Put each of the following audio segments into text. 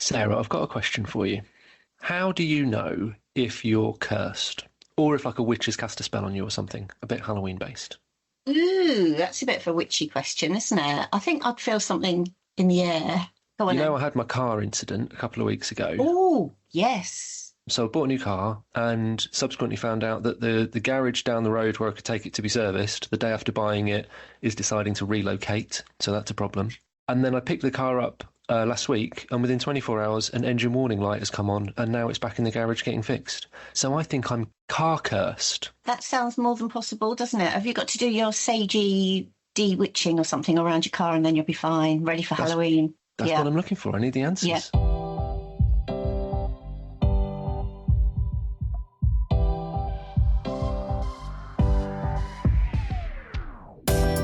Sarah, I've got a question for you. How do you know if you're cursed? Or if like a witch has cast a spell on you or something, a bit Halloween based? Ooh, that's a bit of a witchy question, isn't it? I think I'd feel something in the air. Go on You know, then. I had my car incident a couple of weeks ago. Oh, yes. So I bought a new car and subsequently found out that the garage down the road where I could take it to be serviced the day after buying it is deciding to relocate. So that's a problem. And then I picked the car up last week, and within 24 hours, an engine warning light has come on, and now it's back in the garage getting fixed. So I think I'm car cursed. That sounds more than possible, doesn't it? Have you got to do your sagey de-witching or something around your car and then you'll be fine, ready for That's Halloween? that's Yeah, what I'm looking for. I need the yeah. answers.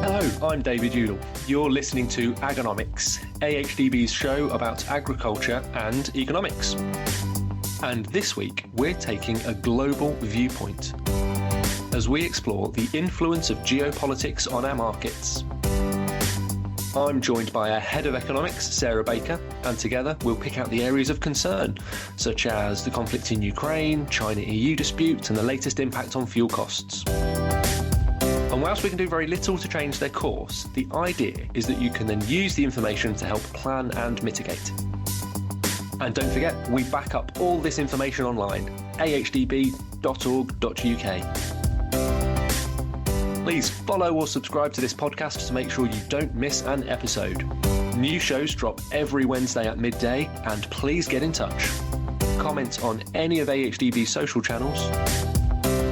Hello, I'm David Udall. You're listening to Agonomics, AHDB's show about agriculture and economics. And this week, we're taking a global viewpoint as we explore the influence of geopolitics on our markets. I'm joined by our Head of Economics, Sarah Baker, and together we'll pick out the areas of concern, such as the conflict in Ukraine, China-EU dispute, and the latest impact on fuel costs. And whilst we can do very little to change their course, the idea is that you can then use the information to help plan and mitigate. And don't forget, we back up all this information online, ahdb.org.uk. Please follow or subscribe to this podcast to make sure you don't miss an episode. New shows drop every Wednesday at midday, and please get in touch. Comment on any of AHDB's social channels,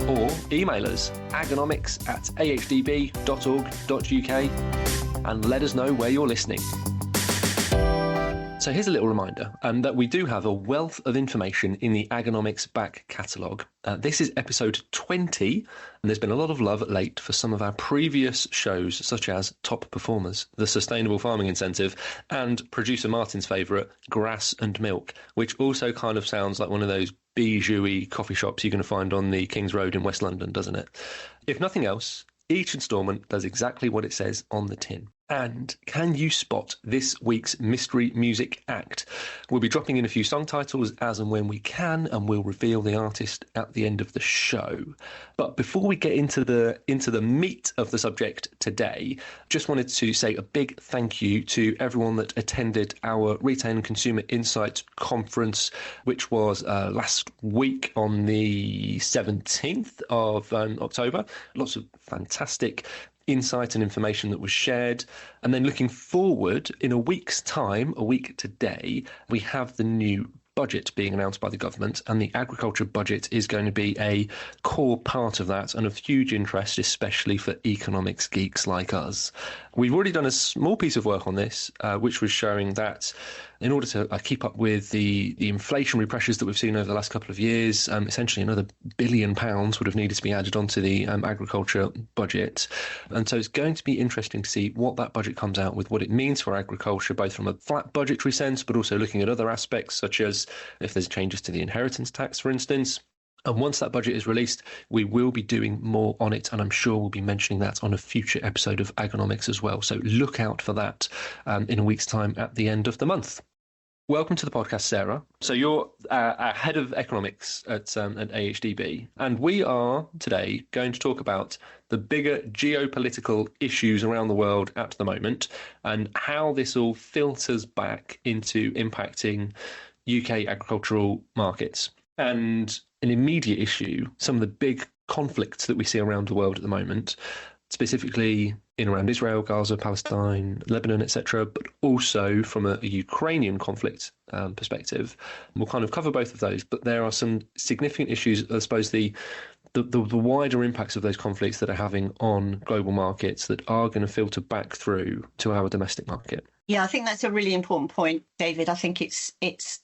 or email us agonomics@ahdb.org.uk and let us know where you're listening. So here's a little reminder that we do have a wealth of information in the Agonomics back catalogue. This is episode 20, and there's been a lot of love late for some of our previous shows, such as Top Performers, the Sustainable Farming Incentive, and producer Martin's favourite, Grass and Milk, which also kind of sounds like one of those bijou-y coffee shops you're going to find on the King's Road in West London, doesn't it? If nothing else, each instalment does exactly what it says on the tin. And can you spot this week's mystery music act? We'll be dropping in a few song titles as and when we can, and we'll reveal the artist at the end of the show. But before we get into the meat of the subject today, just wanted to say a big thank you to everyone that attended our Retail and Consumer Insight Conference, which was last week on the 17th of October. Lots of fantastic insight and information that was shared. And then looking forward, in a week's time, a week today, we have the new budget being announced by the government, and the agriculture budget is going to be a core part of that and of huge interest, especially for economics geeks like us. We've already done a small piece of work on this, which was showing that in order to keep up with the inflationary pressures that we've seen over the last couple of years, essentially another £1 billion would have needed to be added onto the agriculture budget. And so it's going to be interesting to see what that budget comes out with, what it means for agriculture, both from a flat budgetary sense, but also looking at other aspects, such as if there's changes to the inheritance tax, for instance. And once that budget is released, we will be doing more on it, and I'm sure we'll be mentioning that on a future episode of Agonomics as well. So look out for that in a week's time at the end of the month. Welcome to the podcast, Sarah. So you're our head of economics at AHDB, and we are today going to talk about the bigger geopolitical issues around the world at the moment and how this all filters back into impacting UK agricultural markets. And an immediate issue, some of the big conflicts that we see around the world at the moment, specifically in around Israel, Gaza, Palestine, Lebanon, etc., but also from a Ukrainian conflict perspective. We'll kind of cover both of those, but there are some significant issues, I suppose, the wider impacts of those conflicts that are having on global markets that are going to filter back through to our domestic market. Yeah, I think that's a really important point, David. I think it's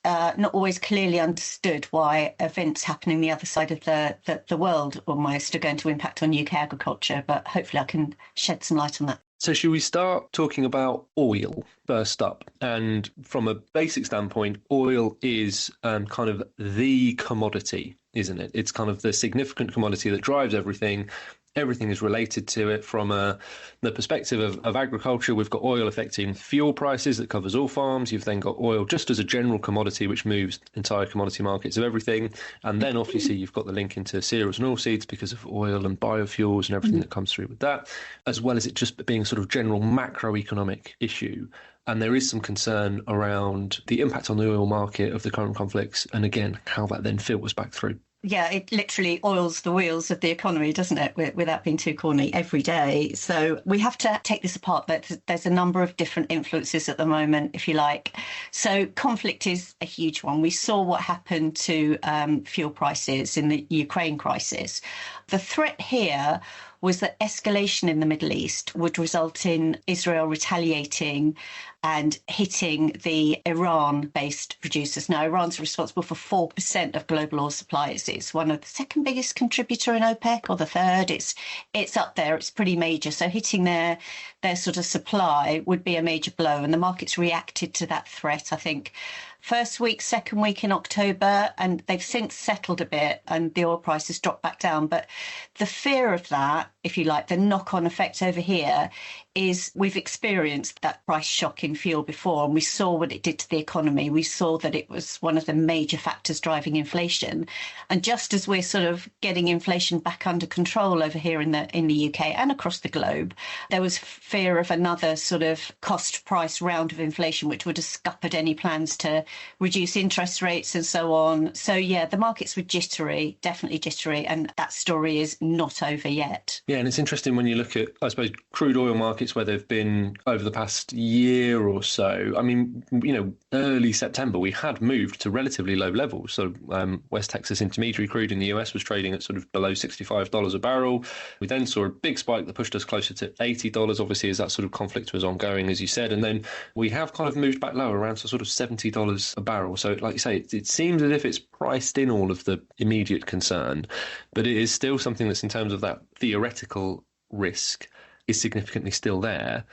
not always clearly understood why events happening the other side of the world almost are going to impact on UK agriculture, but hopefully I can shed some light on that. So should we start talking about oil first up? And from a basic standpoint, oil is kind of the commodity, isn't it? It's kind of the significant commodity that drives everything. Everything is related to it from the perspective of agriculture. We've got oil affecting fuel prices that covers all farms. You've then got oil just as a general commodity, which moves entire commodity markets of everything. And then obviously you've got the link into cereals and oilseeds because of oil and biofuels and everything that comes through with that, as well as it just being a sort of general macroeconomic issue. And there is some concern around the impact on the oil market of the current conflicts, and again, how that then filters back through. Yeah, it literally oils the wheels of the economy, doesn't it, without being too corny, every day. So we have to take this apart. There's a number of different influences at the moment, if you like. So conflict is a huge one. We saw what happened to fuel prices in the Ukraine crisis. The threat here was that escalation in the Middle East would result in Israel retaliating and hitting the Iran-based producers. Now, Iran's responsible for 4% of global oil supplies. It's one of the second biggest contributor in OPEC, or the third. It's up there. It's pretty major. So hitting their sort of supply would be a major blow. And the markets reacted to that threat, I think, first week, second week in October, and they've since settled a bit and the oil prices dropped back down. But the fear of that, if you like, the knock-on effect over here is we've experienced that price shock in fuel before, and we saw what it did to the economy. We saw that it was one of the major factors driving inflation. And just as we're sort of getting inflation back under control over here in the UK and across the globe, there was fear of another sort of cost price round of inflation, which would have scuppered any plans to reduce interest rates and so on. So, yeah, the markets were jittery, definitely jittery, and that story is not over yet. Yeah, and it's interesting when you look at, I suppose, crude oil markets where they've been over the past year or so. I mean, early September, we had moved to relatively low levels. So West Texas Intermediary crude in the US was trading at sort of below $65 a barrel. We then saw a big spike that pushed us closer to $80, obviously, as that sort of conflict was ongoing, as you said. And then we have kind of moved back lower around to sort of $70 a barrel. So like you say, it seems as if it's priced in all of the immediate concern, but it is still something that's, in terms of that theoretical risk, is significantly still there.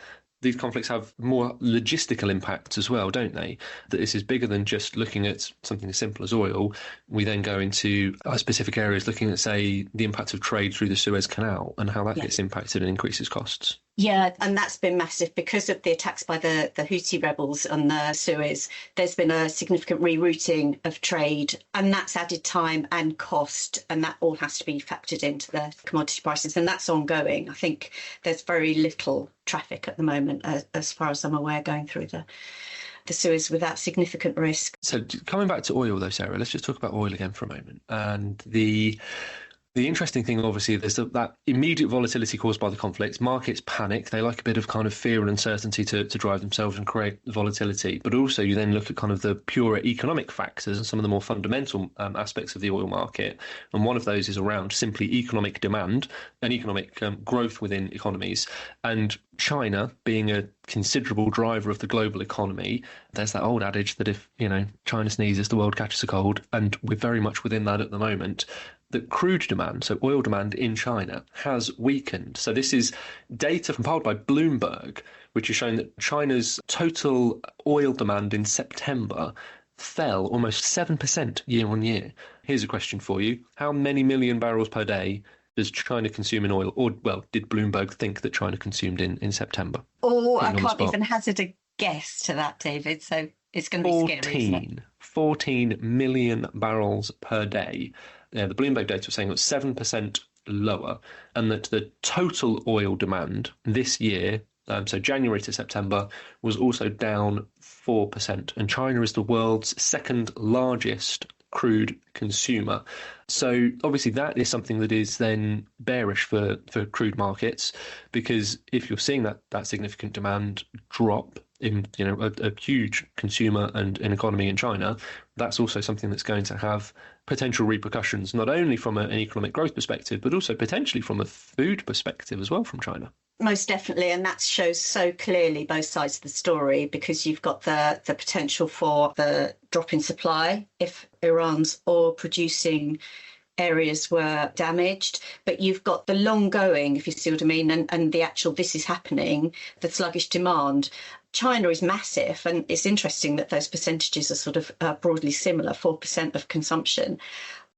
These conflicts have more logistical impacts as well, don't they? That this is bigger than just looking at something as simple as oil. We then go into specific areas looking at, say, the impact of trade through the Suez Canal and how that gets impacted and increases costs. Yeah, and that's been massive because of the attacks by the Houthi rebels on the Suez. There's been a significant rerouting of trade, and that's added time and cost, and that all has to be factored into the commodity prices, and that's ongoing. I think there's very little traffic at the moment, as far as I'm aware, going through the Suez without significant risk. So coming back to oil, though, Sarah, let's just talk about oil again for a moment. And the interesting thing, obviously, there's that immediate volatility caused by the conflicts. Markets panic. They like a bit of kind of fear and uncertainty to drive themselves and create volatility. But also you then look at kind of the pure economic factors and some of the more fundamental aspects of the oil market. And one of those is around simply economic demand and economic growth within economies. And China being a considerable driver of the global economy, there's that old adage that if, China sneezes, the world catches a cold. And we're very much within that at the moment. That crude demand, so oil demand in China, has weakened. So this is data compiled by Bloomberg, which has shown that China's total oil demand in September fell almost 7% year on year. Here's a question for you. How many million barrels per day does China consume in oil? Or, well, did Bloomberg think that China consumed in September? Oh, I can't even hazard a guess to that, David. So it's going to be scary, isn't it? 14 million barrels per day. The Bloomberg data was saying it was 7% lower, and that the total oil demand this year, so January to September, was also down 4%. And China is the world's second largest crude consumer. So obviously that is something that is then bearish for crude markets, because if you're seeing that significant demand drop in a huge consumer and an economy in China, that's also something that's going to have potential repercussions, not only from an economic growth perspective, but also potentially from a food perspective as well from China. Most definitely, and that shows so clearly both sides of the story, because you've got the potential for the drop in supply if Iran's oil producing areas were damaged, but you've got the long going, if you see what I mean, and the actual this is happening, the sluggish demand. China is massive, and it's interesting that those percentages are sort of broadly similar, 4% of consumption.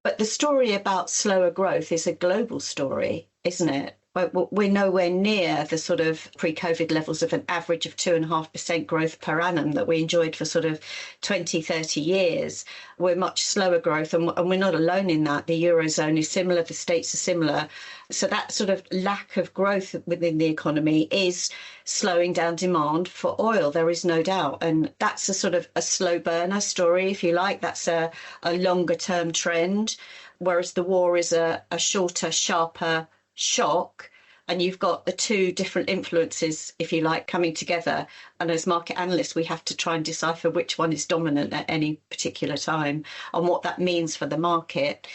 But the story about slower growth is a global story, isn't it? We're nowhere near the sort of pre-COVID levels of an average of 2.5% growth per annum that we enjoyed for sort of 20, 30 years. We're much slower growth, and we're not alone in that. The Eurozone is similar, the States are similar. So that sort of lack of growth within the economy is slowing down demand for oil, there is no doubt. And that's a sort of a slow burner story, if you like. That's a longer term trend, whereas the war is a shorter, sharper shock, and you've got the two different influences, if you like, coming together. And as market analysts, we have to try and decipher which one is dominant at any particular time and what that means for the market.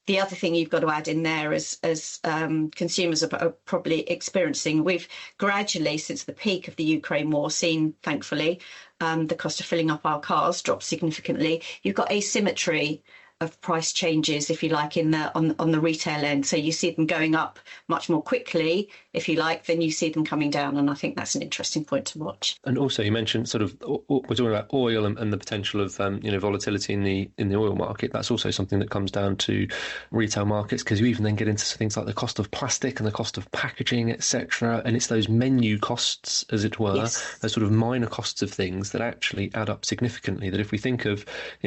The other thing you've got to add in there, as consumers are probably experiencing, we've gradually, since the peak of the Ukraine war, seen, thankfully, the cost of filling up our cars drop significantly. You've got asymmetry of price changes, if you like, on the retail end. So you see them going up much more quickly, if you like, than you see them coming down. And I think that's an interesting point to watch. And also, you mentioned sort of we're talking about oil and the potential of volatility in the oil market. That's also something that comes down to retail markets, because you even then get into things like the cost of plastic and the cost of packaging, etc. And it's those menu costs, as it were, Yes. those sort of minor costs of things that actually add up significantly. That if we think of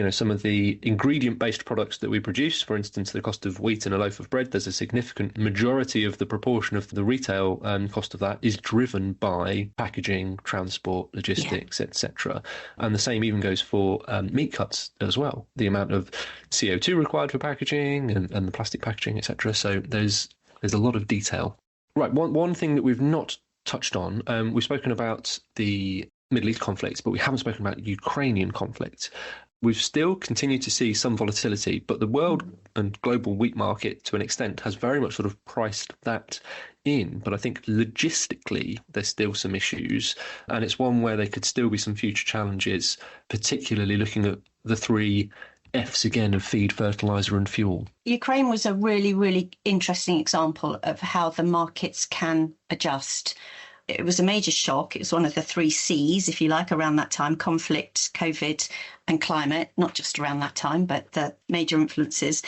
some of the ingredient-based products that we produce, for instance, the cost of wheat in a loaf of bread, there's a significant majority of the proportion of the retail cost of that is driven by packaging, transport, logistics, etc. And the same even goes for meat cuts as well. The amount of CO2 required for packaging and the plastic packaging, etc. So there's a lot of detail. Right, one thing that we've not touched on, we've spoken about the Middle East conflict, but we haven't spoken about the Ukrainian conflict. We've still continued to see some volatility, but the world and global wheat market, to an extent, has very much sort of priced that in. But I think logistically, there's still some issues, and it's one where there could still be some future challenges, particularly looking at the three F's again of feed, fertilizer and fuel. Ukraine was a really, really interesting example of how the markets can adjust. It was a major shock. It was one of the three C's, if you like, around that time: conflict, COVID and climate, not just around that time, but the major influences.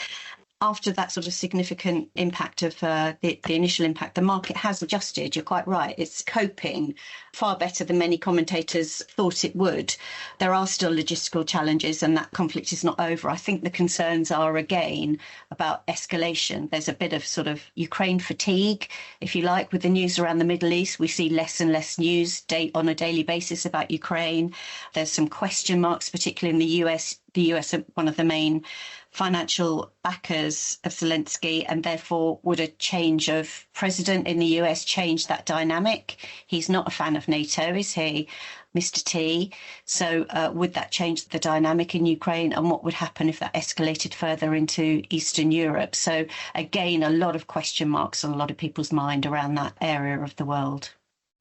After that sort of significant impact of the initial impact, the market has adjusted. You're quite right. It's coping far better than many commentators thought it would. There are still logistical challenges, and that conflict is not over. I think the concerns are, again, about escalation. There's a bit of sort of Ukraine fatigue, if you like, with the news around the Middle East. We see less and less news on a daily basis about Ukraine. There's some question marks, particularly in the US. The US are one of the main financial backers of Zelensky, and therefore would a change of president in the US change that dynamic? He's not a fan of NATO, is he, Mr. T? So would that change the dynamic in Ukraine, and what would happen if that escalated further into Eastern Europe? So again, a lot of question marks on a lot of people's mind around that area of the world.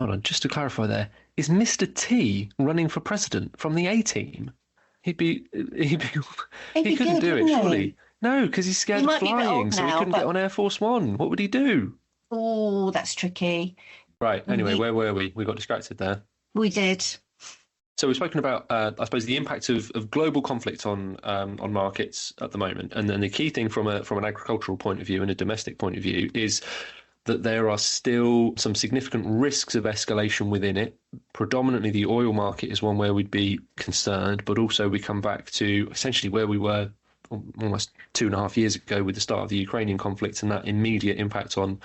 Hold on, just to clarify there, is Mr. T running for president from the A-team? He couldn't do it, surely. No, because he's scared of flying, so he couldn't get on Air Force One. What would he do? Oh, that's tricky. Right, anyway, where were we? We got distracted there. We did. So we've spoken about, I suppose, the impact of global conflict on markets at the moment. And then the key thing from an agricultural point of view and a domestic point of view is that there are still some significant risks of escalation within it. Predominantly the oil market is one where we'd be concerned, but also we come back to essentially where we were almost 2.5 years ago with the start of the Ukrainian conflict and that immediate impact on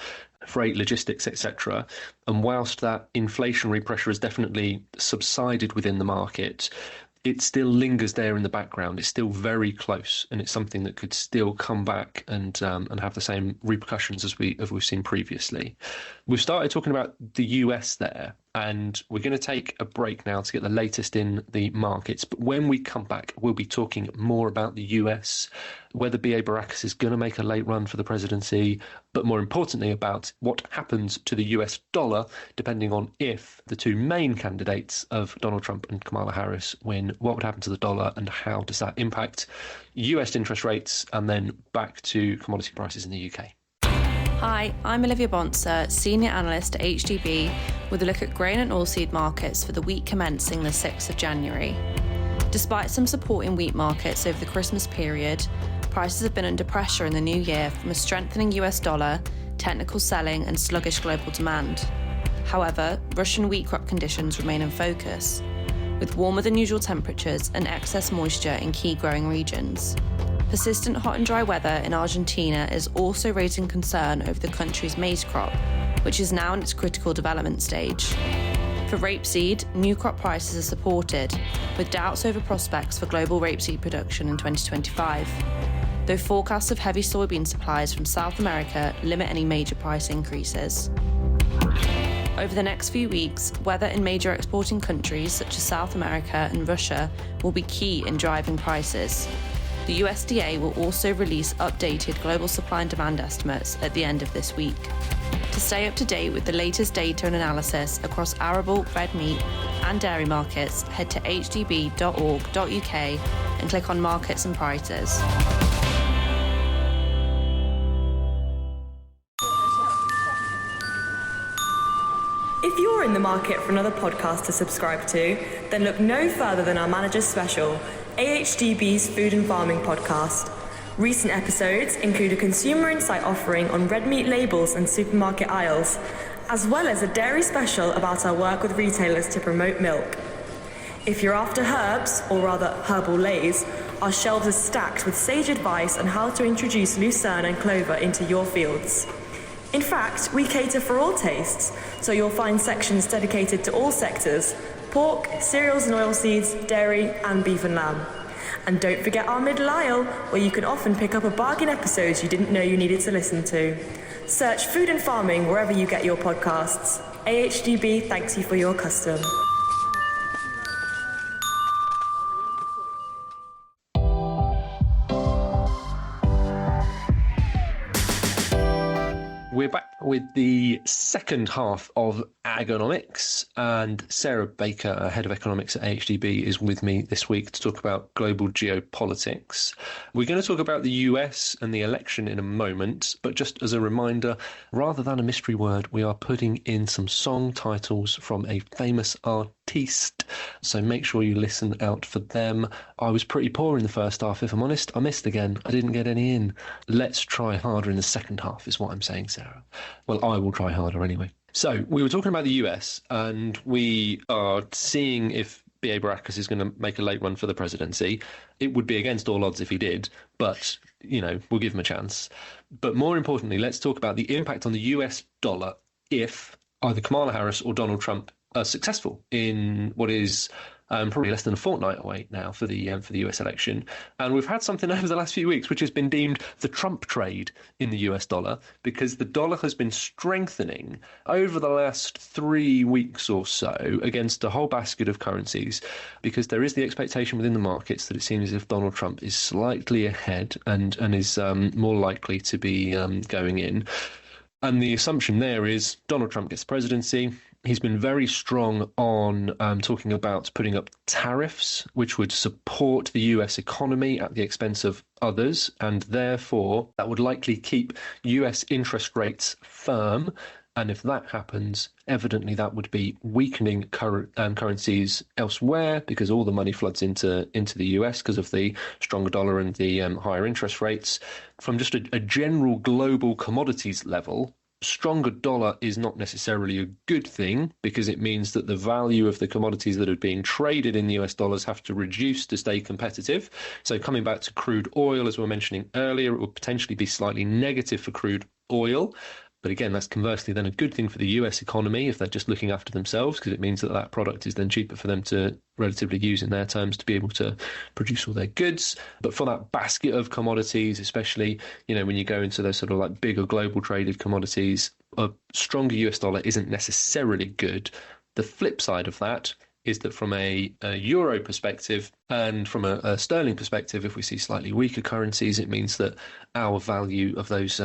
freight, logistics, etc. And whilst that inflationary pressure has definitely subsided within the market, it still lingers there in the background. It's still very close, and it's something that could still come back and have the same repercussions as we've seen previously. We've started talking about the US there, and we're going to take a break now to get the latest in the markets. But when we come back, we'll be talking more about the US, whether BA Baracus is going to make a late run for the presidency, but more importantly about what happens to the US dollar, depending on if the two main candidates of Donald Trump and Kamala Harris win, what would happen to the dollar and how does that impact US interest rates, and then back to commodity prices in the UK. Hi, I'm Olivia Bonser, Senior Analyst at AHDB, with a look at grain and oilseed markets for the week commencing the 6th of January. Despite some support in wheat markets over the Christmas period, prices have been under pressure in the new year from a strengthening US dollar, technical selling and sluggish global demand. However, Russian wheat crop conditions remain in focus, with warmer than usual temperatures and excess moisture in key growing regions. Persistent hot and dry weather in Argentina is also raising concern over the country's maize crop, which is now in its critical development stage. For rapeseed, new crop prices are supported, with doubts over prospects for global rapeseed production in 2025, though forecasts of heavy soybean supplies from South America limit any major price increases. Over the next few weeks, weather in major exporting countries such as South America and Russia will be key in driving prices. The USDA will also release updated global supply and demand estimates at the end of this week. To stay up to date with the latest data and analysis across arable, red meat and dairy markets, head to hdb.org.uk and click on Markets and Prices. If you're in the market for another podcast to subscribe to, then look no further than our Manager's Special, AHDB's Food and Farming podcast. Recent episodes include a consumer insight offering on red meat labels and supermarket aisles, as well as a dairy special about our work with retailers to promote milk. If you're after herbs, or rather herbal lays, our shelves are stacked with sage advice on how to introduce lucerne and clover into your fields. In fact, we cater for all tastes, so you'll find sections dedicated to all sectors: pork, cereals and oilseeds, dairy and beef and lamb. And don't forget our middle aisle, where you can often pick up a bargain episode you didn't know you needed to listen to. Search Food and Farming wherever you get your podcasts. AHDB thanks you for your custom. We're back with the second half of Agonomics, and Sarah Baker, Head of Economics at AHDB, is with me this week to talk about global geopolitics. We're going to talk about the US and the election in a moment, but just as a reminder, rather than a mystery word, we are putting in some song titles from a famous artiste, so make sure you listen out for them. I was pretty poor in the first half, if I'm honest. I missed again. I didn't get any in. Let's try harder in the second half is what I'm saying, Sarah. Well, I will try harder anyway. So we were talking about the US, and we are seeing if B.A. Baracus is going to make a late run for the presidency. It would be against all odds if he did, but, you know, we'll give him a chance. But more importantly, let's talk about the impact on the US dollar if either Kamala Harris or Donald Trump are successful in what is probably less than a fortnight away now for the US election. And we've had something over the last few weeks which has been deemed the Trump trade in the US dollar, because the dollar has been strengthening over the last 3 weeks or so against a whole basket of currencies, because there is the expectation within the markets that it seems as if Donald Trump is slightly ahead and is more likely to be going in. And the assumption there is Donald Trump gets the presidency. He's been very strong on talking about putting up tariffs, which would support the US economy at the expense of others, and therefore that would likely keep US interest rates firm. And if that happens, evidently that would be weakening currencies elsewhere, because all the money floods into the US because of the stronger dollar and the higher interest rates. From just a general global commodities level, stronger dollar is not necessarily a good thing, because it means that the value of the commodities that are being traded in the US dollars have to reduce to stay competitive. So coming back to crude oil, as we were mentioning earlier, it would potentially be slightly negative for crude oil. But again, that's conversely then a good thing for the US economy if they're just looking after themselves, because it means that that product is then cheaper for them to relatively use in their terms to be able to produce all their goods. But for that basket of commodities, especially, you know, when you go into those sort of like bigger global traded commodities, a stronger US dollar isn't necessarily good. The flip side of that is that from a euro perspective and from a sterling perspective, if we see slightly weaker currencies, it means that our value of those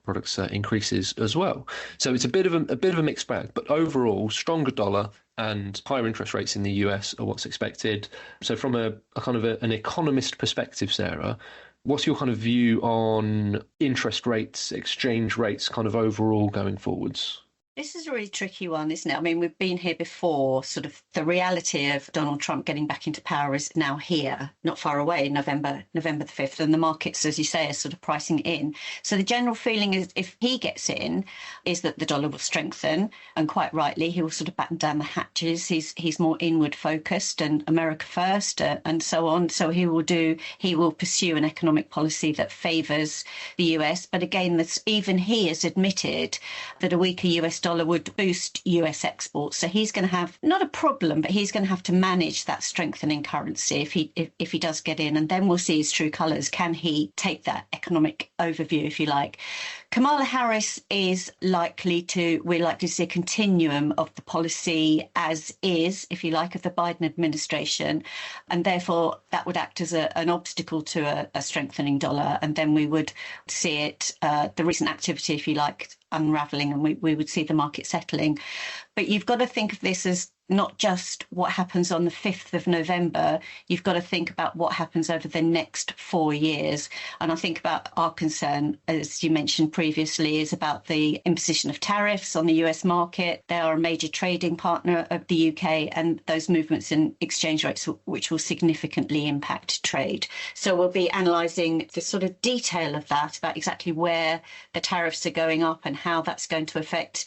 products increases as well. So it's a bit of a mixed bag, but overall, stronger dollar and higher interest rates in the US are what's expected. So from a kind of an economist perspective, Sarah, what's your kind of view on interest rates, exchange rates, kind of overall going forwards? This is a really tricky one, isn't it? I mean, we've been here before. Sort of the reality of Donald Trump getting back into power is now here, not far away, November the 5th. And the markets, as you say, are sort of pricing in. So the general feeling is if he gets in, is that the dollar will strengthen. And quite rightly, he will sort of batten down the hatches. He's more inward focused and America first and so on. So he will pursue an economic policy that favours the US. But again, even he has admitted that a weaker US dollar would boost US exports. So he's going to have not a problem, but he's going to have to manage that strengthening currency if he does get in. And then we'll see his true colours. Can he take that economic overview, if you like? Kamala Harris is we're likely to see a continuum of the policy as is, if you like, of the Biden administration. And therefore, that would act as an obstacle to a strengthening dollar. And then we would see it, the recent activity, if you like, unravelling, and we would see the market settling. But you've got to think of this as not just what happens on the 5th of November. You've got to think about what happens over the next 4 years. And I think about our concern, as you mentioned previously, is about the imposition of tariffs on the US market. They are a major trading partner of the UK, and those movements in exchange rates, which will significantly impact trade. So we'll be analysing the sort of detail of that, about exactly where the tariffs are going up and how that's going to affect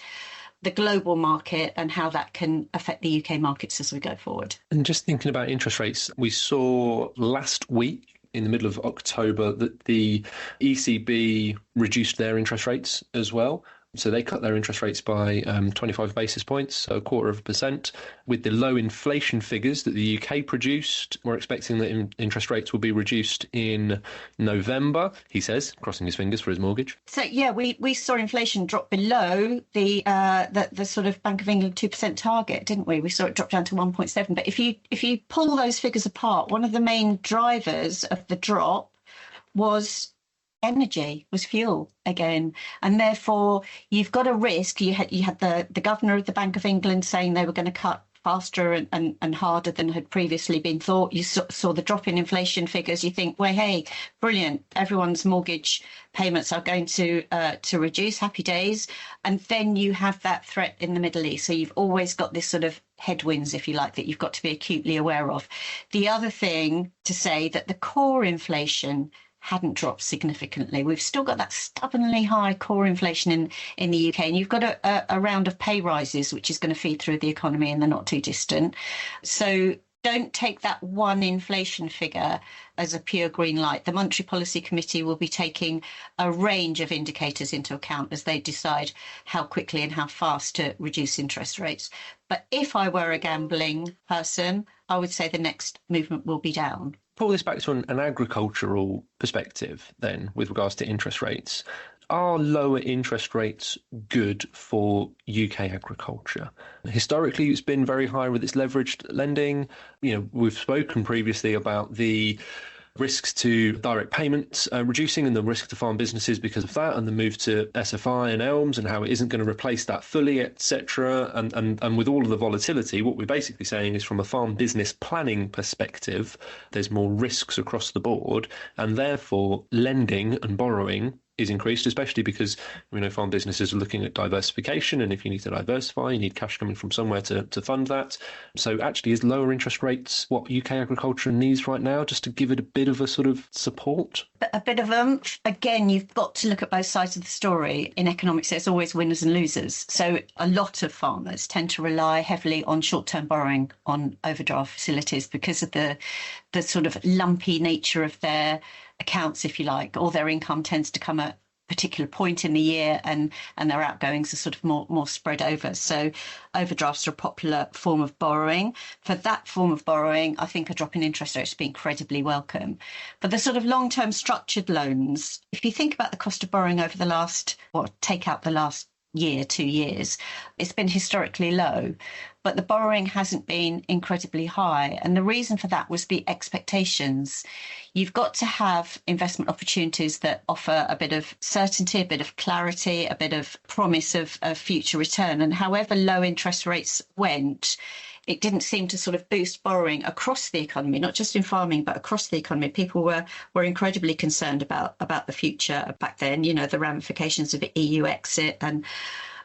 the global market and how that can affect the UK markets as we go forward. And just thinking about interest rates, we saw last week in the middle of October that the ECB reduced their interest rates as well. So they cut their interest rates by 25 basis points, so 0.25%. With the low inflation figures that the UK produced, we're expecting that interest rates will be reduced in November, he says, crossing his fingers for his mortgage. So, yeah, we saw inflation drop below the sort of Bank of England 2% target, didn't we? We saw it drop down to 1.7. But if you pull those figures apart, one of the main drivers of the drop was energy, was fuel again, and therefore you've got a risk. You had the governor of the Bank of England saying they were going to cut faster and harder than had previously been thought. You saw the drop in inflation figures. You think, well, hey, brilliant, everyone's mortgage payments are going to reduce, happy days. And then you have that threat in the Middle East. So you've always got this sort of headwinds, if you like, that you've got to be acutely aware of. The other thing to say that the core inflation hadn't dropped significantly. We've still got that stubbornly high core inflation in the UK, and you've got a round of pay rises, which is going to feed through the economy in the not too distant. So don't take that one inflation figure as a pure green light. The Monetary Policy Committee will be taking a range of indicators into account as they decide how quickly and how fast to reduce interest rates. But if I were a gambling person, I would say the next movement will be down. Pull this back to an agricultural perspective then with regards to interest rates. Are lower interest rates good for UK agriculture? Historically, it's been very high with its leveraged lending. You know, we've spoken previously about the risks to direct payments reducing and the risk to farm businesses because of that, and the move to SFI and ELMS and how it isn't going to replace that fully, etc. And with all of the volatility, what we're basically saying is from a farm business planning perspective, there's more risks across the board, and therefore lending and borrowing is increased, especially because we know farm businesses are looking at diversification, and if you need to diversify, you need cash coming from somewhere to fund that. So actually, is lower interest rates what UK agriculture needs right now, just to give it a bit of a sort of support? A bit of oomph. Again, you've got to look at both sides of the story. In economics, there's always winners and losers. So a lot of farmers tend to rely heavily on short-term borrowing on overdraft facilities because of the sort of lumpy nature of their accounts, if you like, or their income tends to come at a particular point in the year, and their outgoings are sort of more spread over. So overdrafts are a popular form of borrowing. For that form of borrowing, I think a drop in interest rates would be incredibly welcome. For the sort of long-term structured loans, if you think about the cost of borrowing over the last, take out the last year, 2 years, it's been historically low, but the borrowing hasn't been incredibly high. And the reason for that was the expectations. You've got to have investment opportunities that offer a bit of certainty, a bit of clarity, a bit of promise of future return. And however low interest rates went, it didn't seem to sort of boost borrowing across the economy, not just in farming, but across the economy. People were incredibly concerned about the future back then, you know, the ramifications of the EU exit and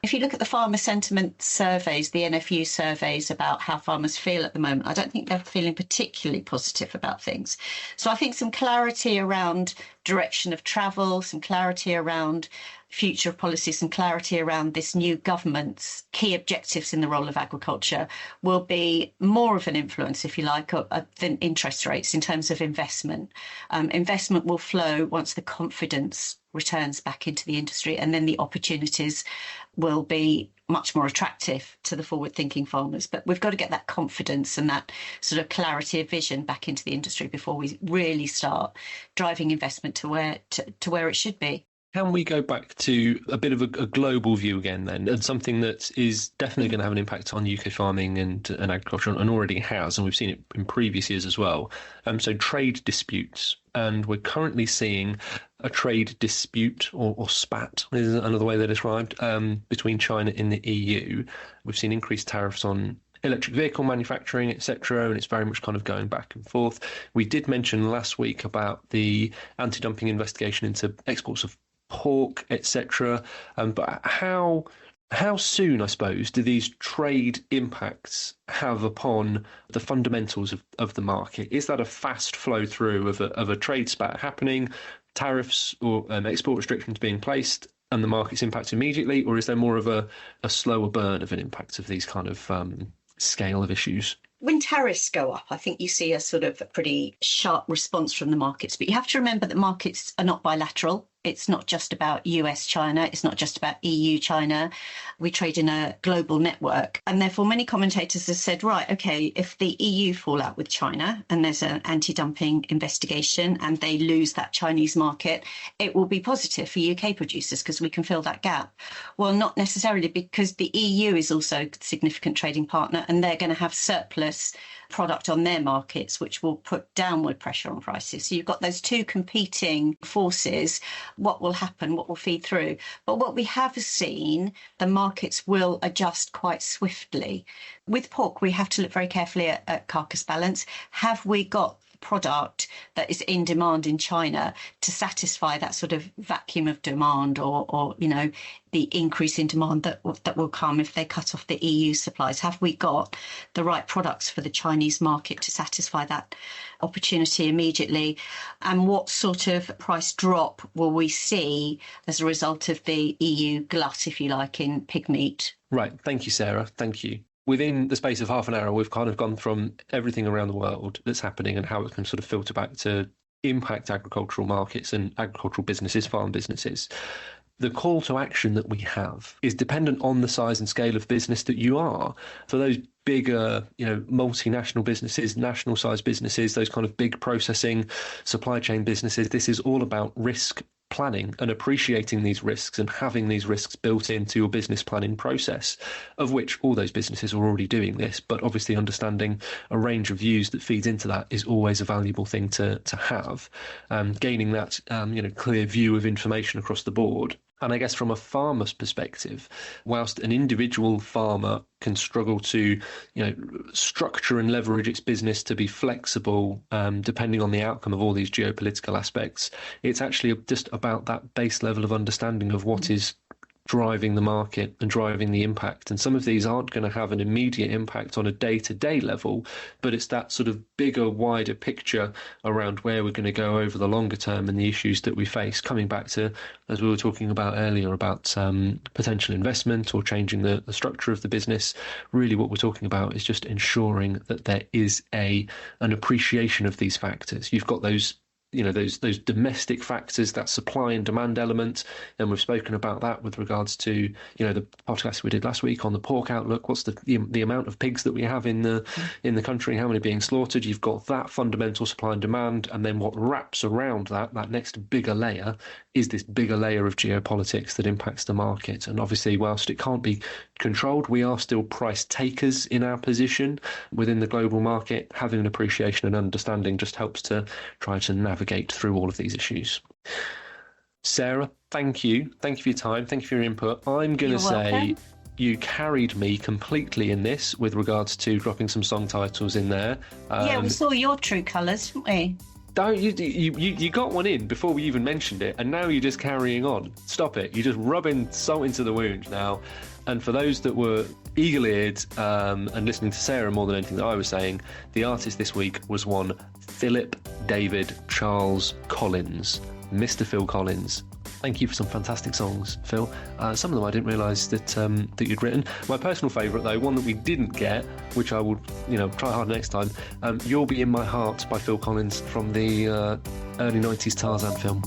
If you look at the farmer sentiment surveys, the NFU surveys about how farmers feel at the moment, I don't think they're feeling particularly positive about things. So I think some clarity around direction of travel, some clarity around future policy, some clarity around this new government's key objectives in the role of agriculture will be more of an influence, if you like, than interest rates in terms of investment. Investment will flow once the confidence returns back into the industry, and then the opportunities will be much more attractive to the forward-thinking farmers. But we've got to get that confidence and that sort of clarity of vision back into the industry before we really start driving investment to where it should be. Can we go back to a bit of a global view again then, and something that is definitely going to have an impact on UK farming and agriculture, and already has, and we've seen it in previous years as well. So trade disputes, and we're currently seeing a trade dispute, or spat is another way they're described, between China and the EU. We've seen increased tariffs on electric vehicle manufacturing, etc., and it's very much kind of going back and forth. We did mention last week about the anti-dumping investigation into exports of pork, etc. But how soon, I suppose, do these trade impacts have upon the fundamentals of the market? Is that a fast flow through of a trade spat happening, tariffs or export restrictions being placed, and the market's impact immediately, or is there more of a slower burn of an impact of these kind of scale of issues? When tariffs go up, I think you see a sort of a pretty sharp response from the markets. But you have to remember that markets are not bilateral. It's not just about US-China. It's not just about EU-China. We trade in a global network. And therefore, many commentators have said, right, OK, if the EU fall out with China and there's an anti-dumping investigation and they lose that Chinese market, it will be positive for UK producers because we can fill that gap. Well, not necessarily, because the EU is also a significant trading partner and they're going to have surplus product on their markets, which will put downward pressure on prices. So you've got those two competing forces. What will happen? What will feed through? But what we have seen, the markets will adjust quite swiftly. With pork, we have to look very carefully at carcass balance. Have we got product that is in demand in China to satisfy that sort of vacuum of demand, or the increase in demand that will come if they cut off the EU supplies? Have we got the right products for the Chinese market to satisfy that opportunity immediately? And what sort of price drop will we see as a result of the EU glut, if you like, in pig meat? Right. Thank you, Sarah. Thank you. Within the space of half an hour, we've kind of gone from everything around the world that's happening and how it can sort of filter back to impact agricultural markets and agricultural businesses, farm businesses. The call to action that we have is dependent on the size and scale of business that you are. For those bigger, multinational businesses, national size businesses, those kind of big processing supply chain businesses, this is all about risk planning and appreciating these risks and having these risks built into your business planning process, of which all those businesses are already doing this. But obviously understanding a range of views that feeds into that is always a valuable thing to have. Gaining that clear view of information across the board. And I guess from a farmer's perspective, whilst an individual farmer can struggle to, structure and leverage its business to be flexible, depending on the outcome of all these geopolitical aspects, it's actually just about that base level of understanding of what is driving the market and driving the impact. And some of these aren't going to have an immediate impact on a day-to-day level, but it's that sort of bigger, wider picture around where we're going to go over the longer term and the issues that we face. Coming back to, as we were talking about earlier, about potential investment or changing the structure of the business, really what we're talking about is just ensuring that there is an appreciation of these factors. You've got those domestic factors, that supply and demand element, and we've spoken about that with regards to the podcast we did last week on the pork outlook. What's the amount of pigs that we have in the country, how many being slaughtered? You've got that fundamental supply and demand, and then what wraps around that next bigger layer is this bigger layer of geopolitics that impacts the market. And obviously, whilst it can't be controlled, we are still price takers in our position within the global market. Having an appreciation and understanding just helps to try to navigate through all of these issues. Sarah, thank you. Thank you for your time. Thank you for your input. I'm going to say welcome. You carried me completely in this with regards to dropping some song titles in there. Yeah, we saw your true colours, didn't we? Don't you got one in before we even mentioned it, and now you're just carrying on. Stop it. You're just rubbing salt into the wound now. And for those that were eagle-eared and listening to Sarah more than anything that I was saying, the artist this week was one Philip David Charles Collins, Mr. Phil Collins. Thank you for some fantastic songs, Phil. Some of them I didn't realise that you'd written. My personal favourite, though, one that we didn't get, which I will, try hard next time. "You'll Be in My Heart" by Phil Collins from the early '90s Tarzan film.